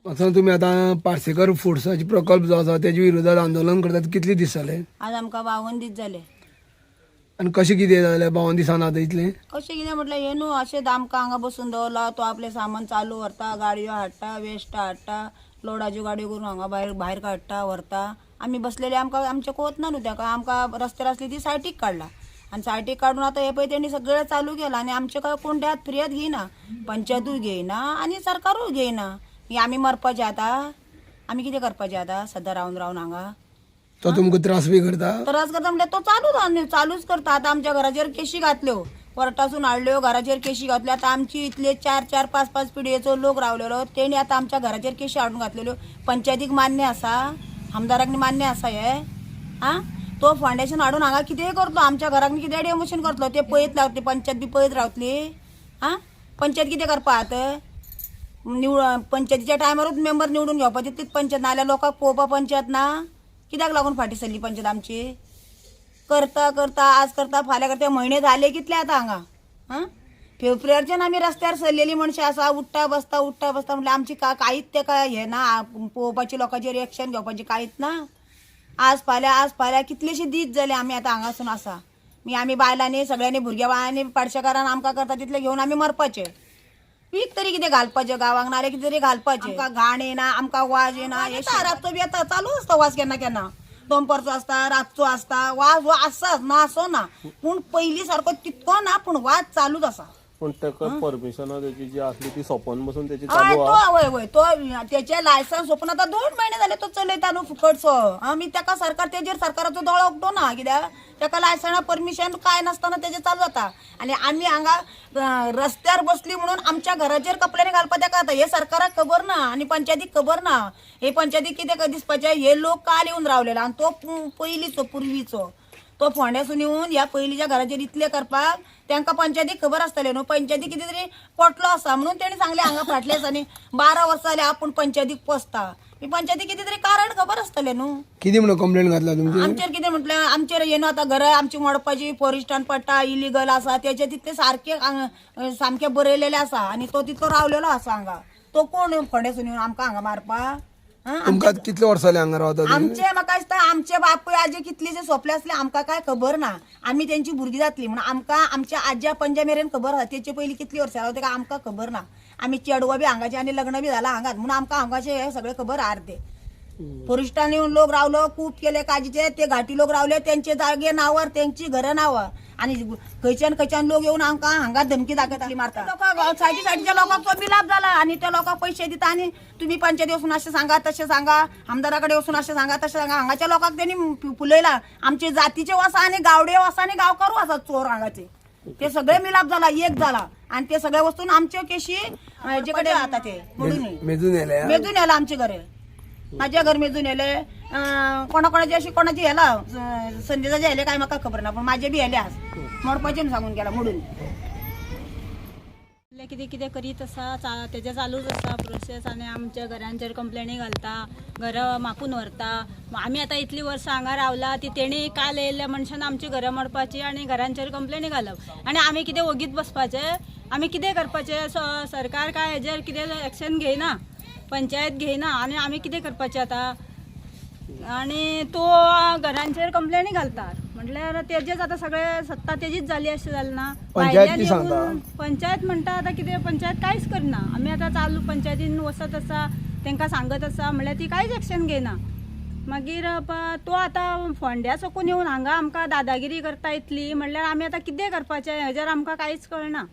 आता तुम्ही आता पार्सेकर फुडसाचे प्रकल्प जो आसा त्याच्या विरोधात आंदोलन करतात, कितले दीस जाले आज आमकां 52 दीस जाले. आणि कशें कितें जालें 52 दिसान आता इतले? कशें कितें म्हटल्यार हे न्हू अशें आमकां हांगा बसून दवरला. तो आपले सामान चालू व्हरता, गाडयो हाडटा, वेस्ट हाडटा, लोडाच्यो गाडयो करून हांगा भायर भायर काडटा व्हरता. आमी बसलेले आमकां आमचें कोवत ना न्हू तेका. आमकां रस्त्यार आसली ती सायटीक काडला आणि सायटीक काडून आता हे पळय तेणी सगळें चालू केलां आणि आमचे काय कोण त्यात फिर्याद घेयना, पंचायतूय घेयना आणि सरकारूय घेयना. ही आमी मरपाचे आता? आमी कितें करपाचें आता सद्दां रावन रावन हांगा? तो तुमकां त्रास बी करता? त्रास करता म्हणजे तो चालूच करता. आता आमच्या घराचेर केशी घातल्यो, कोर्टासून हाडल्यो, घराचेर केशी घातल्यो. आता आमची इतले 4-4, 5-5 पिढयेचो लोक रावलेलो, तेणी आता आमच्या घराचेर केशी हाडून घातलेल्यो. पंचायतीक मान्य आसा? आमदारांनी मान्य आसा हे? हा, तो फाउंडेशन हाडून हांगा कितेंय करतलो, आमच्या घराक कितेंय डेमोशन करतलो. ते पळयत रावतली, पंचायत बी पळयत रावतली. हा, पंचायत कितें करपाक पंचायतीच्या टायमारूच मेंबर निवडून घेवपाची तीच पंचायत, नाल्यार लोकांक पळोवपा पंचायत ना? कित्याक लागून फाटी सरली पंचायत आमची? करता करता आज करता फाल्यां करता म्हयने झाले कितले आता हांगा? हां, फेब्रुवारीच्यान आमी रस्त्यार सरलेली मनशां आसा. उठता बसता म्हणल्यार आमची कांयच तेका हें ना, पळोवपाची लोकांचेर एक्शन घेवपाची कांयच ना. आज फाल्यां कितलेशे दीस जाले आमी आतां हांगासून आसा. आमी बायलांनी सगळ्यांनी भुरग्या बाळांनी पाडशेकारान आमकां करता तितले घेवन आमी मरपाचे. पीक तरी कितें घालपाचें गांवांक, नाल्यार कितें तरी घालपाचें. आमकां घाण येना, आमकां वाज येना. हे रातचो बी येता, चालू आसता वाज केन्ना केन्ना. दनपारचो आसता, रातचो आसता, वाज आसाच ना असो ना. पूण पयलीं सारको तितको ना, पूण वाज चालूच आसा. पण ताका परमिशन त्याची जी असली ती सोंपोवन बसून त्याची हय चालू तो हय तो त्याचे लायसन्स ओपन आता 2 महिने झाले तो चलयता न्हू फुकटसो. आमी तेका तेजेर सरकाराचो दोळो उगतो ना. कित्याक तेका लायसन्स परमिशन काय नासतना तेजे चालू जाता. आणि आमी हांगा रस्त्यार बसली म्हणून आमच्या घराचेर कपड्यांनी घालपा तेका आता हे सरकाराक खबर ना आणि पंचायतीक खबर ना. हे पंचायतीक कितें दिसपाचें, हे लोक काल येवन रावलेला आणि तो पयलींचो पूर्वीचो तो फोंड्यासून येवन ह्या पयलींच्या घराचेर इतले करपाक तांकां पंचायतीक खबर आसतलें न्हू. पंचायतीक कितें तरी पटलो आसा म्हणून तेणी सांगलें हांगा फाटल्या दिसांनी 12 वर्सां जाली आपूण पंचायतीक पोसता. ही पंचायतीक कितें तरी कारण खबर आसतलें न्हू. कितें म्हणून कंप्लेंट घातला तुमची? आमचेर कितें म्हटलें, आमचेर येनो आतां घरां आमची मोडपाची, फॉरेस्टान पडटा, इलिगल आसा, तेचे तितले सामके बरयलेले आसा आणि तो तितलो रावलेलो आसा हांगा. तो कोण फोंड्यासून येवन आमकां हांगा मारपा? तुमकां कितले वर्सां जाले हांगा रावता? आमचे म्हाका दिसता आमचे बापूय आजे कितलेशे सोंपले असले आमकां काय खबर ना. आमी तेंची भुरगीं जातली म्हणून आमकां आमच्या आज्या पंजा मेरेन खबर आसा. तेचे पयलीं कितली वर्सां रावता तेका आमकां खबर ना. आमी चेडवो बी हांगाचे आणि लग्न बी जाला हांगाच म्हणून आमकां हांगाचे हे सगळे खबर आर्दे. फॉरेस्टान येवन लोक रावलो, खूब केले काजीचे, ते घाटी लोक रावले, त्यांचे जागे नांवार, त्यांची घरं नांवार आणि खंयच्यान लोक येवन आमकां हांगा धमकी दाखयताली मारता. लोकांक सायडीच्या लोकांक तो बिलाप जाला आणि त्या लोकांक पयशे दिता आणि तुम्ही पंचायती वचून अशें सांगा, तशें सांगा, आमदाराकडे वचून अशें सांगा, तशें सांगा. हांगाच्या लोकांक त्यांनी फुलयला. आमचे जातीचे आसा आणि गावडे आसा आणि गांवकारू आसा चोर हांगाचे. ते सगळे मिलाप जाला, एक जाला आणि ते सगळे वस्तून आमच्यो केशी जे कडेन आता ते मेजून येयला आमचे घरे. माझ्या घर मेजून येले, कोणाकोणाची अशी कोणाची ह्याला संदेशाचे येले काय म्हाका खबर ना, पण माझे बी येले आज मरपाचे सांगून गेला म्हणून. कितें कितें करीत आसा तेजें चालूच आसा प्रोसेस आणि आमच्या घरांचेर कंप्लेनी घालता, घरां मापून व्हरता. आमी आतां इतलीं वर्सां हांगा रावला ती तेणी काल येयल्ल्या मनशान आमची घरां मोडपाची आणि घरांचेर कंप्लेनी घालप आणि आमी कितें वगीत बसपाचें? आमी कितें करपाचें? सरकार काय हेजेर कितें एक्शन घेयना, पंचायत घेयना आणि आमी कितें करपाचें आतां? आणि तो घरांचेर कंप्लेनी घालता म्हटल्यार तेजेच आता सगळे सत्ता तेजीच झाली अशें जालें ना. पंचायत म्हणटा आता कितें, पंचायत कांयच करना. आमी आतां चालू पंचायतीन वचत आसा, तांकां सांगत आसा म्हळ्यार ती कांयच एक्शन घेयना. मागीर तो आतां फोंड्या सकून येवन हांगा आमकां दादागिरी करता इतली म्हळ्यार आमी आतां कितें करपाचें हेजेर आमकां कांयच कळना.